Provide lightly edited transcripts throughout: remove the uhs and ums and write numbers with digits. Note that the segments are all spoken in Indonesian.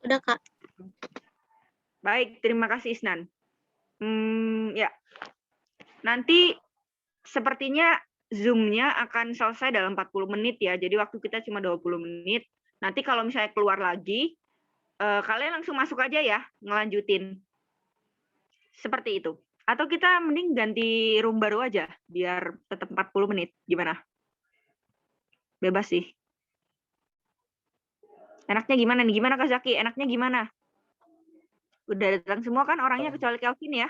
Udah, Kak. Baik, terima kasih Isnan. Ya, nanti sepertinya Zoom-nya akan selesai dalam 40 menit ya. Jadi waktu kita cuma 20 menit. Nanti kalau misalnya keluar lagi, kalian langsung masuk aja ya, ngelanjutin. Seperti itu. Atau kita mending ganti room baru aja, biar tetap 40 menit. Gimana? Bebas sih. Enaknya gimana nih? Gimana Kak Zaki? Enaknya gimana? Udah datang semua kan orangnya kecuali Kelvin ya?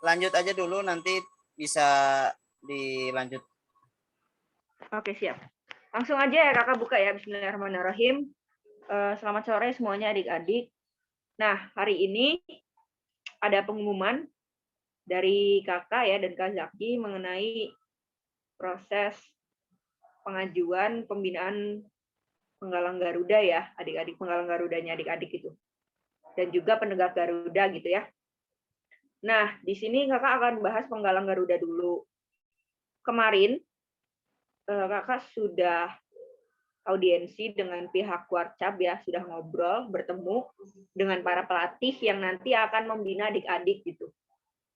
Lanjut aja dulu, nanti bisa dilanjut. Oke, siap. Langsung aja ya Kakak buka ya. Bismillahirrahmanirrahim. Selamat sore semuanya adik-adik. Nah, hari ini ada pengumuman dari Kakak ya dan Kak Zaki mengenai proses pengajuan pembinaan penggalang Garuda ya, adik-adik penggalang Garudanya adik-adik itu. Dan juga penegak Garuda gitu ya. Nah, di sini Kakak akan bahas penggalang Garuda dulu. Kemarin Kakak sudah audiensi dengan pihak Warcab ya, sudah ngobrol, bertemu dengan para pelatih yang nanti akan membina adik-adik gitu.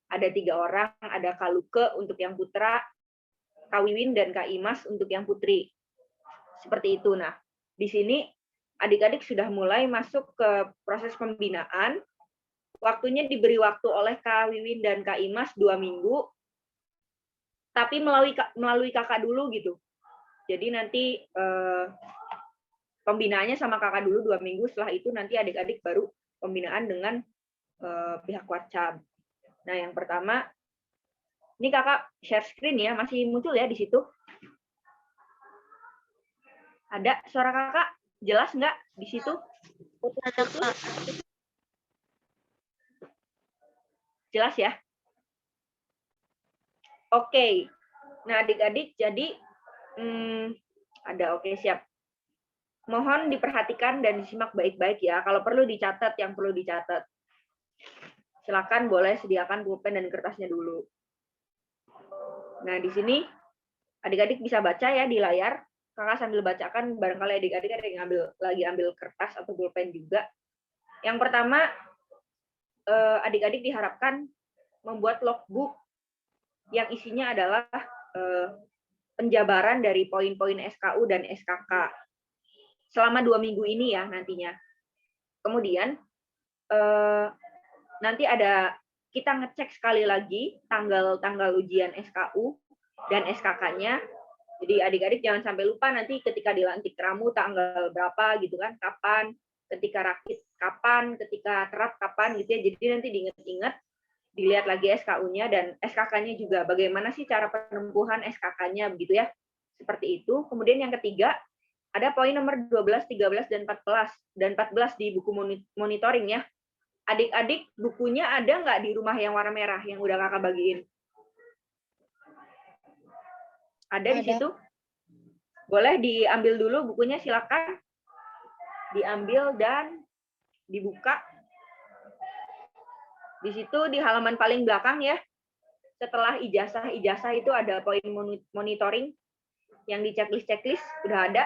Ada 3 orang, ada Kak Luke untuk yang putra, Kak Wiwin dan Kak Imas untuk yang putri. Seperti itu. Nah, di sini adik-adik sudah mulai masuk ke proses pembinaan. Waktunya diberi waktu oleh Kak Wiwin dan Kak Imas 2 minggu, tapi melalui kakak dulu gitu. Jadi nanti pembinaannya sama kakak dulu 2 minggu, setelah itu nanti adik-adik baru pembinaan dengan pihak Warcab. Nah, yang pertama, ini kakak share screen ya, masih muncul ya di situ? Ada suara kakak? Jelas nggak di situ? Ada, Kak. Jelas ya? Oke. Nah, adik-adik, jadi ada, oke, siap. Mohon diperhatikan dan disimak baik-baik ya. Kalau perlu dicatat yang perlu dicatat. Silakan boleh sediakan pulpen dan kertasnya dulu. Nah, di sini adik-adik bisa baca ya di layar. Kakak sambil bacakan, barangkali adik-adik ada yang lagi ambil kertas atau pulpen juga. Yang pertama, adik-adik diharapkan membuat logbook yang isinya adalah penjabaran dari poin-poin SKU dan SKK selama 2 minggu ini ya nantinya. Kemudian nanti ada kita ngecek sekali lagi tanggal ujian SKU dan SKK-nya. Jadi adik-adik jangan sampai lupa nanti ketika dilantik ramu tanggal berapa gitu kan, kapan, ketika rakit kapan, ketika terap kapan gitu ya. Jadi nanti diingat-ingat, dilihat lagi SKU-nya dan SKK-nya juga bagaimana sih cara penempuhan SKK-nya begitu ya. Seperti itu. Kemudian yang ketiga, ada poin nomor 12, 13 dan 14 di buku monitoring ya. Adik-adik bukunya ada nggak di rumah yang warna merah yang udah kakak bagiin? Ada di situ? Boleh diambil dulu bukunya, silakan. Diambil dan dibuka. Di situ di halaman paling belakang ya. Setelah ijazah itu ada poin monitoring yang di checklist udah ada.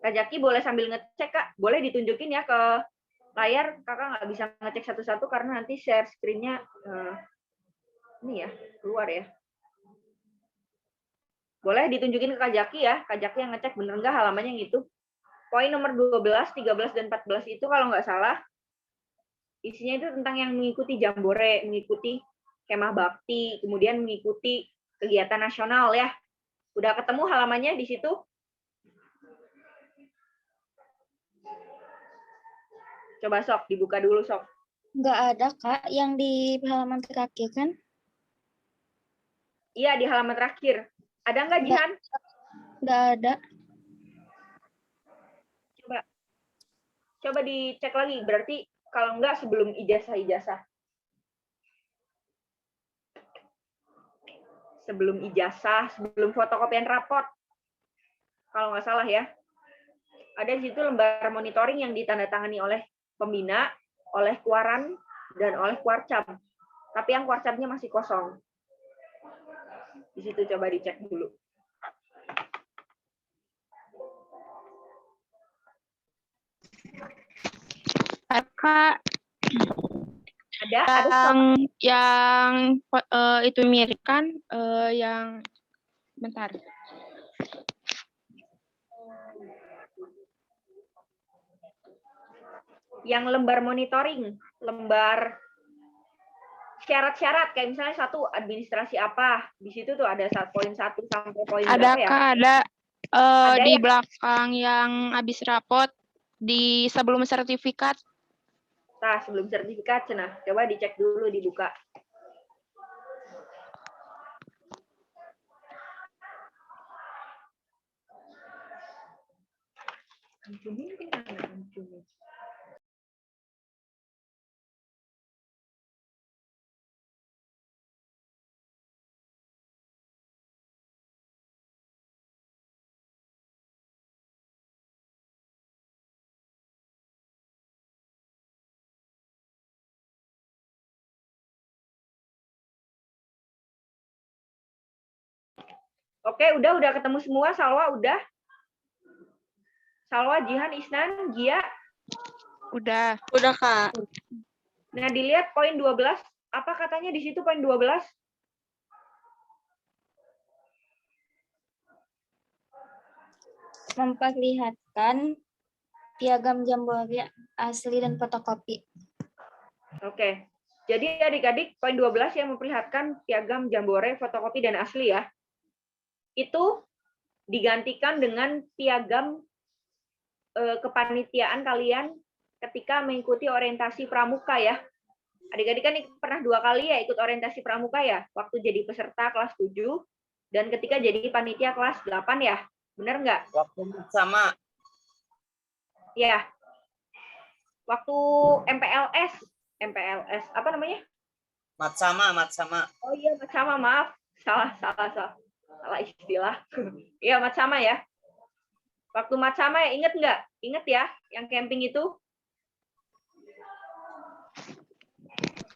Kak Jaki boleh sambil ngecek Kak, boleh ditunjukin ya ke layar. Kakak nggak bisa ngecek satu-satu karena nanti share screen-nya ini ya, keluar ya. Boleh ditunjukin ke Kak Jaki ya, Kak Jaki yang ngecek bener nggak halamannya yang itu. Poin nomor 12, 13, dan 14 itu kalau nggak salah, isinya itu tentang yang mengikuti jambore, mengikuti kemah bakti, kemudian mengikuti kegiatan nasional ya. Udah ketemu halamannya di situ? Coba Sok, dibuka dulu Sok. Nggak ada, Kak, yang di halaman terakhir kan? Iya, di halaman terakhir. Ada nggak, Jihan? Nggak ada. Coba dicek lagi. Berarti kalau nggak sebelum ijazah. Sebelum ijazah, sebelum fotokopian raport. Kalau nggak salah ya. Ada di situ lembar monitoring yang ditandatangani oleh pembina, oleh Kuaran, dan oleh Kuarcap. Tapi yang Kuarcapnya masih kosong. Di situ coba dicek dulu. Kak, Ada yang itu mirip kan, yang bentar. yang lembar monitoring, lembar syarat-syarat kayak misalnya satu administrasi apa, di situ tuh ada poin 1 sampai poin Ada berapa ya? Kak, ada Ada di ya? belakang yang habis rapot di sebelum sertifikat. Nah, sebelum sertifikat, cenah. Coba dicek dulu, dibuka. Oke, udah ketemu semua. Salwa udah? Salwa, Jihan, Isnan, Gia? Udah. Udah, Kak. Nah, dilihat poin 12. Apa katanya di situ poin 12? Memperlihatkan piagam jambore asli dan fotokopi. Oke. Jadi adik-adik, poin 12 yang memperlihatkan piagam jambore, fotokopi, dan asli ya. Itu digantikan dengan piagam kepanitiaan kalian ketika mengikuti orientasi pramuka ya. Adik-adik kan pernah 2 kali ya ikut orientasi pramuka ya, waktu jadi peserta kelas 7 dan ketika jadi panitia kelas 8 ya. Benar nggak? Waktu sama. Ya. Waktu MPLS apa namanya? Mat sama. Oh iya, mat sama, maaf. Salah istilah. Iya, mat sama ya. Waktu mat sama ya, inget nggak? Inget ya, yang camping itu?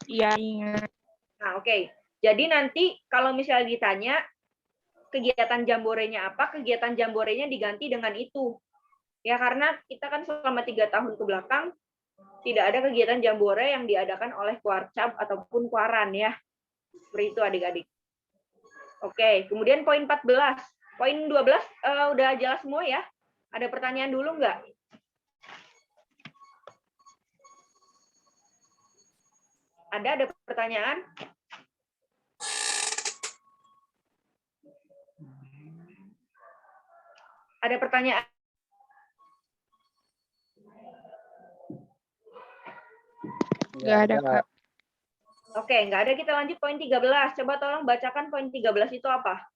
Iya, ingat. Nah, oke. Jadi nanti kalau misalnya ditanya kegiatan jamborenya apa, kegiatan jamborenya diganti dengan itu. Ya, karena kita kan selama 3 tahun ke belakang tidak ada kegiatan jambore yang diadakan oleh Kuarcap ataupun Kuaran ya. Seperti itu adik-adik. Oke, kemudian poin 14. Poin 12 udah jelas semua ya? Ada pertanyaan dulu nggak? Ada pertanyaan? Ada pertanyaan? Nggak ada, Kak. Oke, nggak ada, kita lanjut poin 13. Coba tolong bacakan poin 13 itu apa?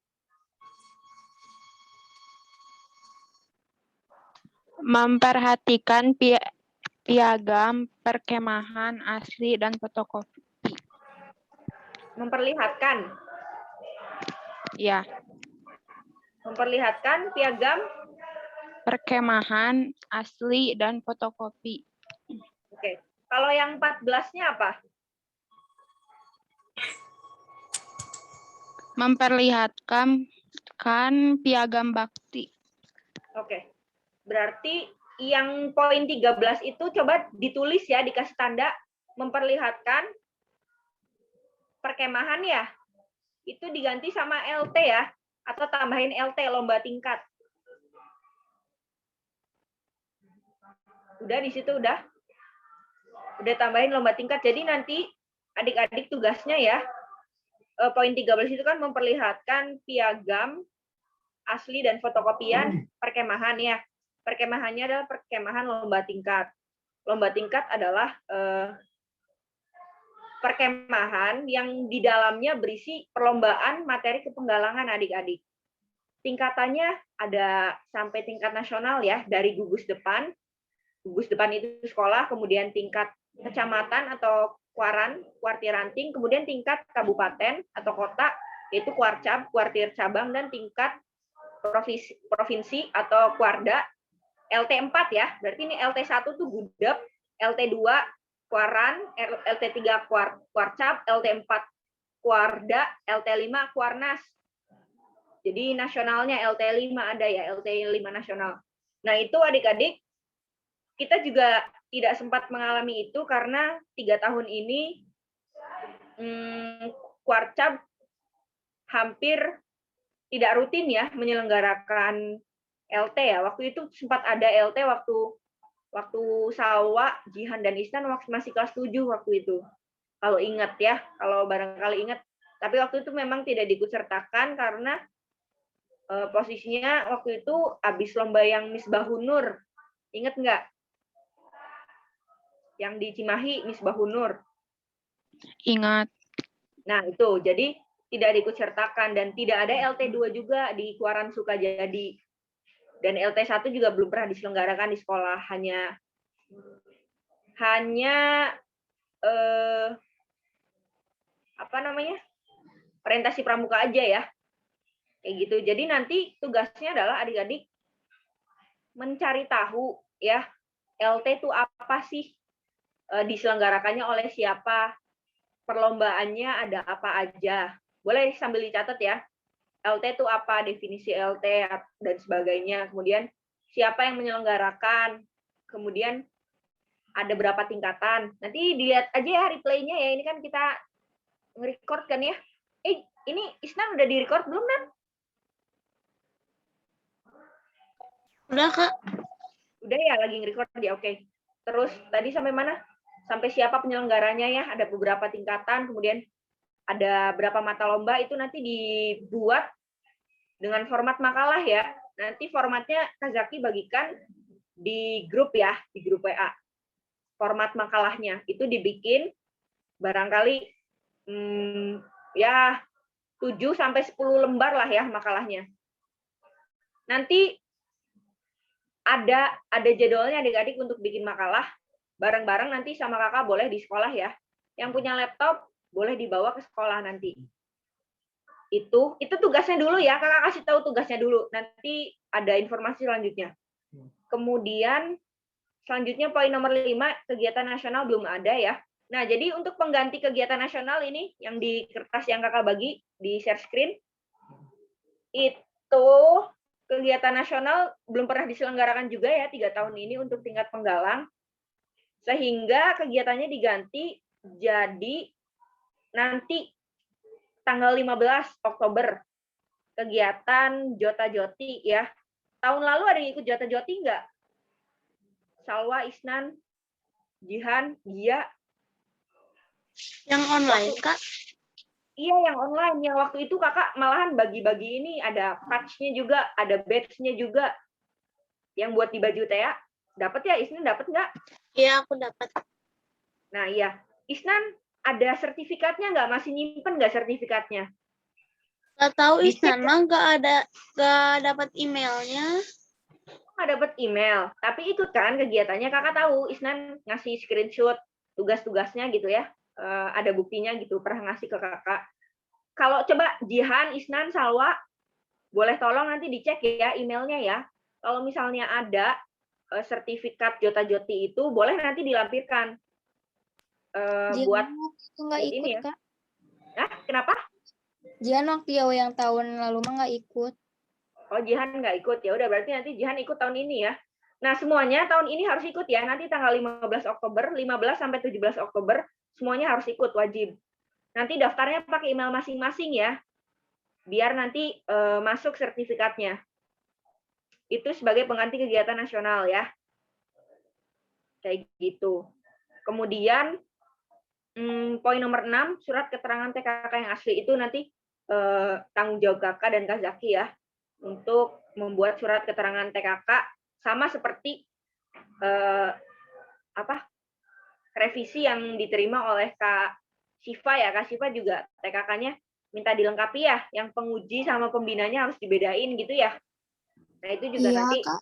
Memperhatikan piagam perkemahan asli dan fotokopi. Memperlihatkan. Ya, Memperlihatkan piagam perkemahan asli dan fotokopi. Oke. Kalau yang 14-nya apa? Memperlihatkan piagam bakti. Oke. Berarti yang poin 13 itu coba ditulis ya, dikasih tanda memperlihatkan perkemahan ya. Itu diganti sama LT ya, atau tambahin LT, lomba tingkat. Udah di situ udah tambahin lomba tingkat. Jadi nanti adik-adik tugasnya ya, poin 13 itu kan memperlihatkan piagam asli dan fotokopian perkemahan ya. Perkemahannya adalah perkemahan lomba tingkat. Lomba tingkat adalah perkemahan yang di dalamnya berisi perlombaan materi kepenggalangan adik-adik. Tingkatannya ada sampai tingkat nasional ya, dari gugus depan. Gugus depan itu sekolah, kemudian tingkat kecamatan atau kuaran, kuartir ranting, kemudian tingkat kabupaten atau kota, yaitu kuarcap, kuartir cabang, dan tingkat provinsi atau kuarda, LT4 ya. Berarti ini LT1 tuh gudep, LT2 kuaran, LT3 kuarcap, LT4 kuarda, LT5 kuarnas. Jadi nasionalnya LT5 ada ya, LT5 nasional. Nah, itu adik-adik kita juga tidak sempat mengalami itu karena 3 tahun ini Kuarcap hampir tidak rutin ya menyelenggarakan LT ya. Waktu itu sempat ada LT waktu Salwa, Jihan dan Isnan waktu masih kelas 7 waktu itu. Kalau ingat ya, kalau barangkali ingat. Tapi waktu itu memang tidak diikutsertakan karena posisinya waktu itu habis lomba yang Misbahun Nur. Ingat nggak? Yang di Cimahi, Misbahun Nur. Ingat. Nah, itu. Jadi tidak diikutsertakan dan tidak ada LT2 juga di Kuaran Sukajadi. Dan LT1 juga belum pernah diselenggarakan di sekolah, hanya orientasi pramuka aja ya. Kayak gitu. Jadi nanti tugasnya adalah adik-adik mencari tahu ya, LT itu apa sih? Diselenggarakannya oleh siapa? Perlombaannya ada apa aja? Boleh sambil dicatat ya. LT itu apa, definisi LT dan sebagainya. Kemudian siapa yang menyelenggarakan. Kemudian ada berapa tingkatan. Nanti dilihat aja ya replaynya ya. Ini kan kita nge-record kan ya. Ini Isnan udah di-record belum, Nan? Udah, Kak. Udah ya, lagi nge-record ya. Oke. Terus tadi sampai mana? Sampai siapa penyelenggaranya ya? Ada beberapa tingkatan, kemudian ada berapa mata lomba, itu nanti dibuat dengan format makalah ya. Nanti formatnya Kazaki bagikan di grup ya, di grup WA. Format makalahnya itu dibikin barangkali ya 7 sampai 10 lembar lah ya makalahnya. Nanti ada jadwalnya adik-adik untuk bikin makalah bareng-bareng nanti sama kakak boleh di sekolah ya. Yang punya laptop boleh dibawa ke sekolah nanti. Itu tugasnya dulu ya, kakak kasih tahu tugasnya dulu. Nanti ada informasi selanjutnya. Kemudian selanjutnya poin nomor 5, kegiatan nasional belum ada ya. Nah, jadi untuk pengganti kegiatan nasional ini yang di kertas yang kakak bagi di share screen, itu kegiatan nasional belum pernah diselenggarakan juga ya 3 tahun ini untuk tingkat penggalang. Sehingga kegiatannya diganti jadi nanti tanggal 15 Oktober kegiatan Jota Joti ya. Tahun lalu ada yang ikut Jota Joti nggak? Salwa, Isnan, Jihan, Gia. Yang online, Kak? Iya, yang online. Yang waktu itu kakak malahan bagi-bagi ini, ada patch-nya juga, ada badge-nya juga. Yang buat di baju Tea. Dapat ya, Isnan dapat nggak? Iya, aku dapat. Nah, iya. Isnan, ada sertifikatnya nggak? Masih nyimpen nggak sertifikatnya? Nggak tahu, Dicek Isnan mah nggak dapat emailnya. Nggak dapat email, tapi ikut kan kegiatannya. Kakak tahu, Isnan ngasih screenshot tugas-tugasnya gitu ya. Ada buktinya gitu, pernah ngasih ke kakak. Kalau coba Jihan, Isnan, Salwa, boleh tolong nanti dicek ya emailnya ya. Kalau misalnya ada sertifikat Jota Joti itu, boleh nanti dilampirkan. Buat itu nggak ikut ini ya. Kak. Nah, kenapa? Jihan waktu yang tahun lalu mah nggak ikut. Oh, Jihan nggak ikut. Ya udah, berarti nanti Jihan ikut tahun ini ya. Nah, semuanya tahun ini harus ikut ya. Nanti tanggal 15 Oktober, 15 sampai 17 Oktober, semuanya harus ikut, wajib. Nanti daftarnya pakai email masing-masing ya. Biar nanti masuk sertifikatnya. Itu sebagai pengganti kegiatan nasional ya. Kayak gitu. Kemudian, poin nomor 6, surat keterangan TKK yang asli itu nanti tanggung jawab kakak dan Kak Zaki ya. Untuk membuat surat keterangan TKK sama seperti revisi yang diterima oleh Kak Siva ya. Kak Siva juga TKK-nya minta dilengkapi ya, yang penguji sama pembinanya harus dibedain gitu ya. Nah, itu juga nanti Kak.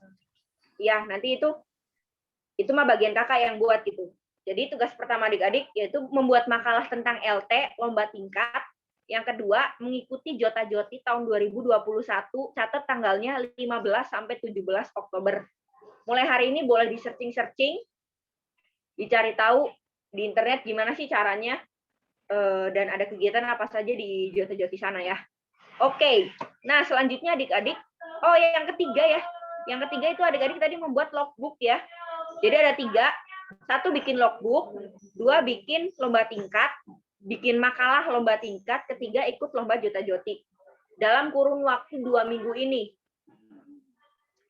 Ya, nanti itu mah bagian kakak yang buat gitu. Jadi tugas pertama adik-adik yaitu membuat makalah tentang LT lomba tingkat. Yang kedua, mengikuti Jota Joti tahun 2021, catat tanggalnya 15 sampai 17 Oktober. Mulai hari ini boleh di-searching, dicari tahu di internet gimana sih caranya, dan ada kegiatan apa saja di Jota Joti sana ya. Oke, nah selanjutnya adik-adik, yang ketiga ya. Yang ketiga itu adik-adik tadi membuat logbook ya. Jadi ada 3, 1 bikin logbook, 2 bikin lomba tingkat, bikin makalah lomba tingkat, 3 ikut lomba Jota-Jotik. Dalam kurun waktu 2 minggu ini.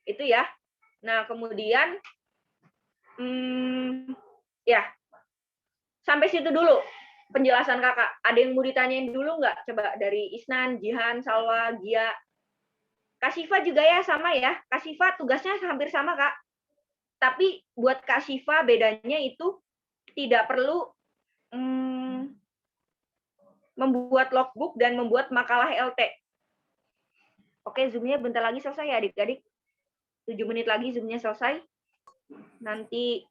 Itu ya. Nah, kemudian, ya, sampai situ dulu penjelasan kakak. Ada yang mau ditanyain dulu nggak? Coba dari Isnan, Jihan, Salwa, Gia. Kak Siva juga ya, sama ya. Kak Siva tugasnya hampir sama, Kak. Tapi buat Kak Siva bedanya itu tidak perlu membuat logbook dan membuat makalah LT. Oke, Zoom-nya bentar lagi selesai ya adik-adik. 7 menit lagi Zoom-nya selesai. Nanti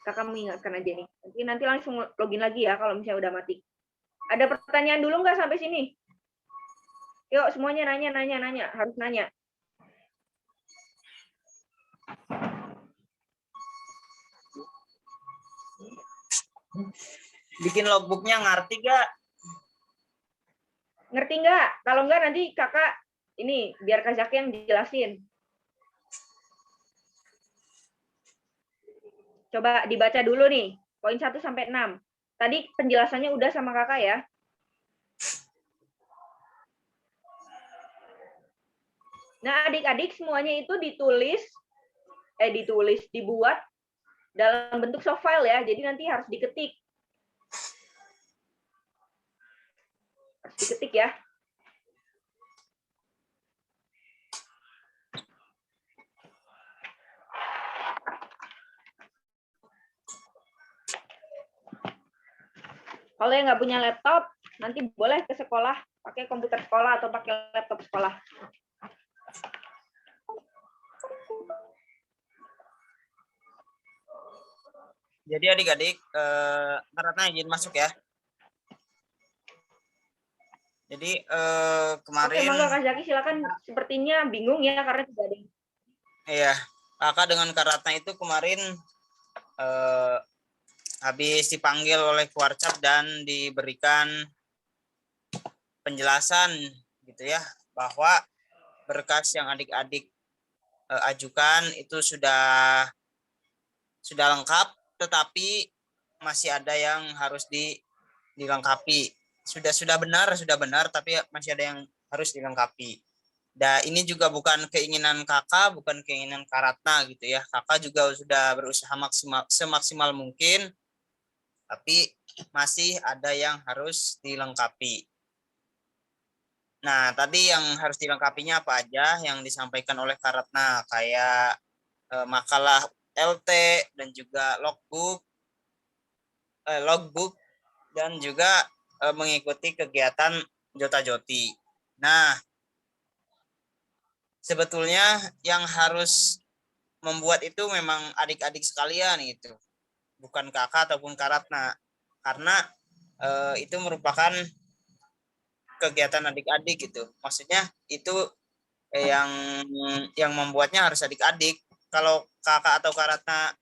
kakak mengingatkan aja nih. Nanti langsung login lagi ya kalau misalnya udah mati. Ada pertanyaan dulu nggak sampai sini? Yuk semuanya nanya. Harus nanya. Bikin logbooknya ngerti gak? Ngerti nggak? Kalau nggak nanti kakak ini biar Kak Zaki yang dijelasin. Coba dibaca dulu nih, poin 1 sampai 6. Tadi penjelasannya udah sama kakak ya. Nah, adik-adik semuanya itu dibuat dalam bentuk soft file ya. Jadi nanti harus diketik. Harus diketik ya. Kalau yang nggak punya laptop, nanti boleh ke sekolah pakai komputer sekolah atau pakai laptop sekolah. Jadi adik-adik, Ratna izin masuk ya. Jadi kemarin. Oke, mangga Kak Zaki silakan. Sepertinya bingung ya karena tidak ada. Iya, kakak dengan Kak Ratna itu kemarin habis dipanggil oleh Kuarcap dan diberikan penjelasan gitu ya, bahwa berkas yang adik-adik ajukan itu sudah lengkap, tetapi masih ada yang harus dilengkapi. Sudah benar, tapi masih ada yang harus dilengkapi. Dan ini juga bukan keinginan kakak, bukan keinginan Kak Ratna gitu ya. Kakak juga sudah berusaha semaksimal mungkin, tapi masih ada yang harus dilengkapi. Nah, tadi yang harus dilengkapinya apa aja yang disampaikan oleh Kak Ratna, kayak makalah LT dan juga logbook dan juga mengikuti kegiatan Jota-Joti. Nah, sebetulnya yang harus membuat itu memang adik-adik sekalian gitu, bukan kakak ataupun Kak Ratna, karena itu merupakan kegiatan adik-adik gitu. Maksudnya itu yang membuatnya harus adik-adik. Kalau kakak atau Kak Ratna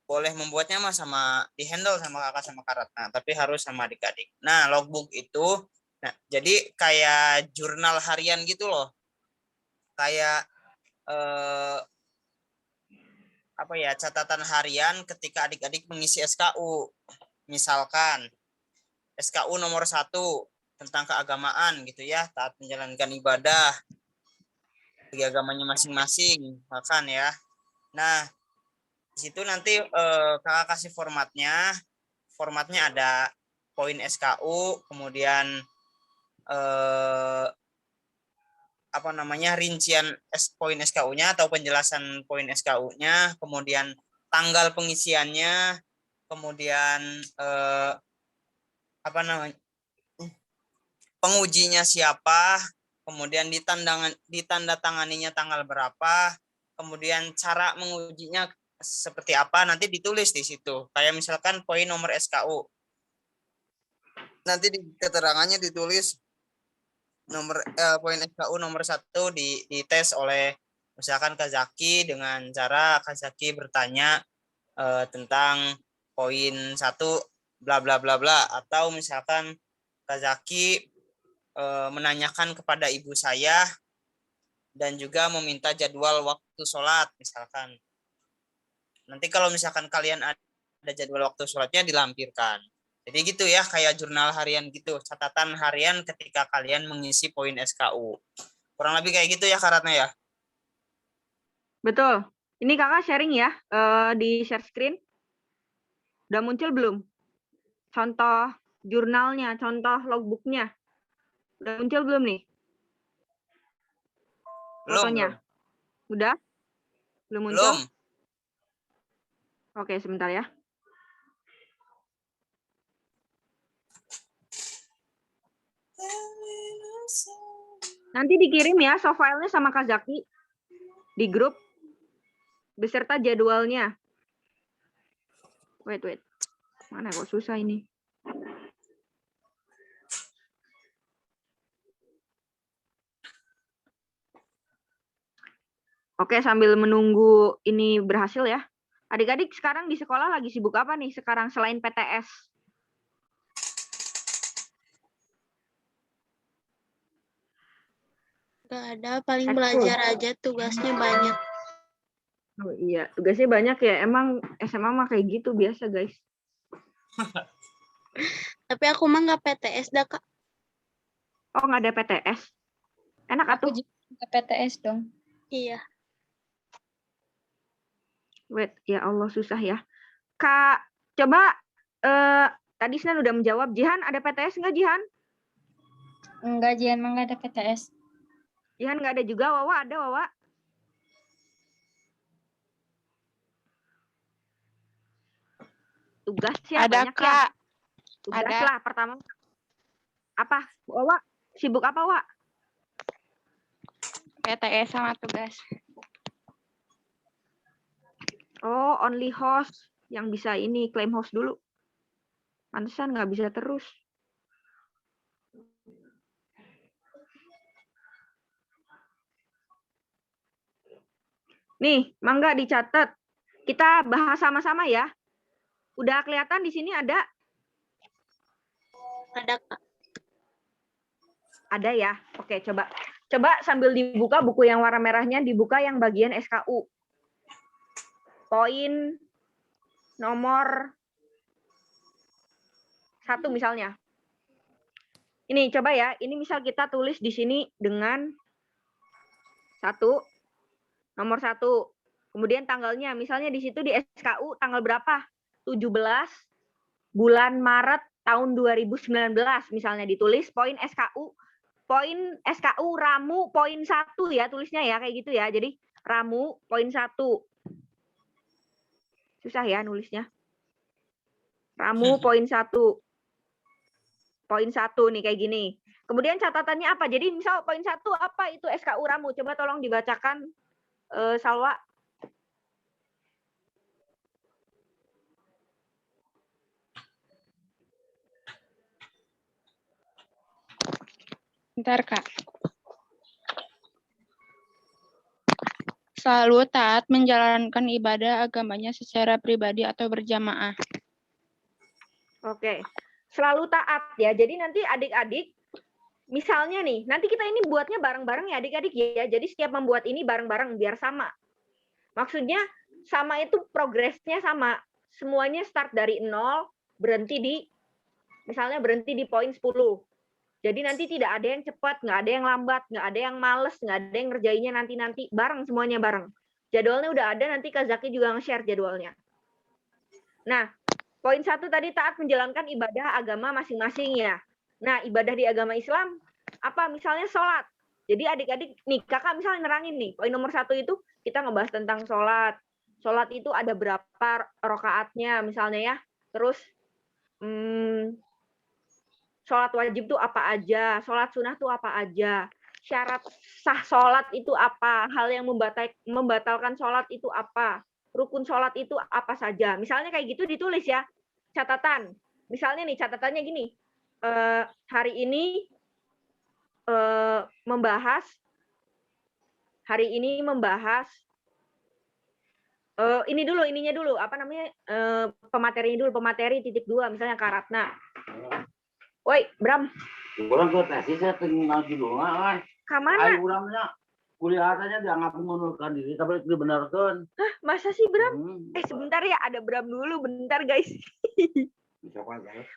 boleh membuatnya mah sama dihandle sama kakak sama Kak Ratna, tapi harus sama adik-adik. Nah, logbook itu, nah jadi kayak jurnal harian gitu loh. Kayak apa ya, catatan harian ketika adik-adik mengisi SKU. Misalkan SKU nomor 1 tentang keagamaan gitu ya, taat menjalankan ibadah bagi agamanya masing-masing, makan ya. Nah, di situ nanti kakak kasih formatnya. Formatnya ada poin SKU, kemudian rincian poin SKU-nya atau penjelasan poin SKU-nya, kemudian tanggal pengisiannya, kemudian pengujinya siapa, kemudian ditandatanganinya tanggal berapa, kemudian cara mengujinya seperti apa, nanti ditulis di situ. Kayak misalkan poin nomor SKU, nanti di keterangannya ditulis poin SKU nomor 1 dites oleh misalkan Kak Zaki dengan cara Kak Zaki bertanya tentang poin 1 bla bla bla bla, atau misalkan Kak Zaki menanyakan kepada ibu saya dan juga meminta jadwal waktu sholat misalkan. Nanti kalau misalkan kalian ada jadwal waktu sholatnya dilampirkan. Jadi gitu ya, kayak jurnal harian gitu, catatan harian ketika kalian mengisi poin SKU. Kurang lebih kayak gitu ya Kak Ratna ya? Betul. Ini kakak sharing ya di share screen. Udah muncul belum? Contoh jurnalnya, contoh logbooknya. Udah muncul belum nih? Fotonya. Udah? Belum muncul? Belum. Oke, sebentar ya. Nanti dikirim ya soft file-nya sama Kak Zaki di grup beserta jadwalnya. Wait. Mana kok susah ini? Oke, sambil menunggu ini berhasil ya. Adik-adik sekarang di sekolah lagi sibuk apa nih sekarang selain PTS? Gak ada, paling Ekskul. belajar aja, tugasnya banyak. Oh iya, tugasnya banyak ya. Emang SMA mah kayak gitu biasa, guys. Tapi aku mah nggak PTS dah, Kak. Oh, nggak ada PTS? Enak Aku atuh. juga PTS dong. Iya. Wait, ya Allah susah ya. Kak, coba tadi Sinan udah menjawab. Jihan, ada PTS nggak, Jihan? Enggak, Jian mah nggak ada PTS. Jihan nggak ada juga, Wawa ada, Wawa? Tugasnya Ada, banyak ya. Kak. Tugas Ada. lah pertama. Apa? Wawa, sibuk apa, Wawa? PTS sama tugas. Oh, only host yang bisa ini claim host dulu. Pantesan nggak bisa terus. Nih, mangga dicatat. Kita bahas sama-sama ya. Udah kelihatan di sini ada? Ada, Kak. Ada ya. Oke, coba. Coba sambil dibuka buku yang warna merahnya, dibuka yang bagian SKU. Poin nomor 1 misalnya. Ini coba ya, ini misal kita tulis di sini dengan 1, nomor 1. Kemudian tanggalnya, misalnya di situ di SKU tanggal berapa? 17 bulan Maret tahun 2019 misalnya ditulis poin SKU. Poin SKU Ramu poin 1 ya tulisnya ya kayak gitu ya. Jadi Ramu poin 1. Susah ya nulisnya. Ramu poin 1. Poin 1 nih kayak gini. Kemudian catatannya apa? Jadi misal poin 1 apa itu SKU Ramu? Coba tolong dibacakan Salwa. Bentar, Kak. Selalu taat menjalankan ibadah agamanya secara pribadi atau berjamaah. Oke. Selalu taat ya. Jadi nanti adik-adik misalnya nih, nanti kita ini buatnya bareng-bareng ya adik-adik ya. Jadi setiap membuat ini bareng-bareng biar sama. Maksudnya sama itu progresnya sama. Semuanya start dari 0, berhenti di misalnya berhenti di poin 10. Jadi nanti tidak ada yang cepat, nggak ada yang lambat, nggak ada yang males, nggak ada yang ngerjainnya nanti-nanti. Bareng semuanya bareng. Jadwalnya udah ada, nanti Kak Zaki juga nge-share jadwalnya. Nah, poin 1 tadi taat menjalankan ibadah agama masing-masing ya. Nah, ibadah di agama Islam, apa misalnya sholat. Jadi adik-adik, nih kakak misalnya nerangin nih, poin nomor 1 itu kita ngebahas tentang sholat. Sholat itu ada berapa rakaatnya misalnya ya. Terus, sholat wajib tuh apa aja, sholat sunnah tuh apa aja, syarat sah sholat itu apa, hal yang membatalkan sholat itu apa, rukun sholat itu apa saja. Misalnya kayak gitu ditulis ya, catatan. Misalnya nih catatannya gini, hari ini membahas ininya dulu, apa namanya, pematerinya dulu, pemateri titik 2, misalnya Kak Ratna. Woi, Bram. Orang ke tesis saya tinggal di rumah kan. Kamana? Ayo orangnya. kuliahannya dianggap mengundurkan diri, tapi dibenarkan. Masa sih Bram? Hmm, Sebentar ya, ada Bram dulu, bentar guys. bisa kan, guys.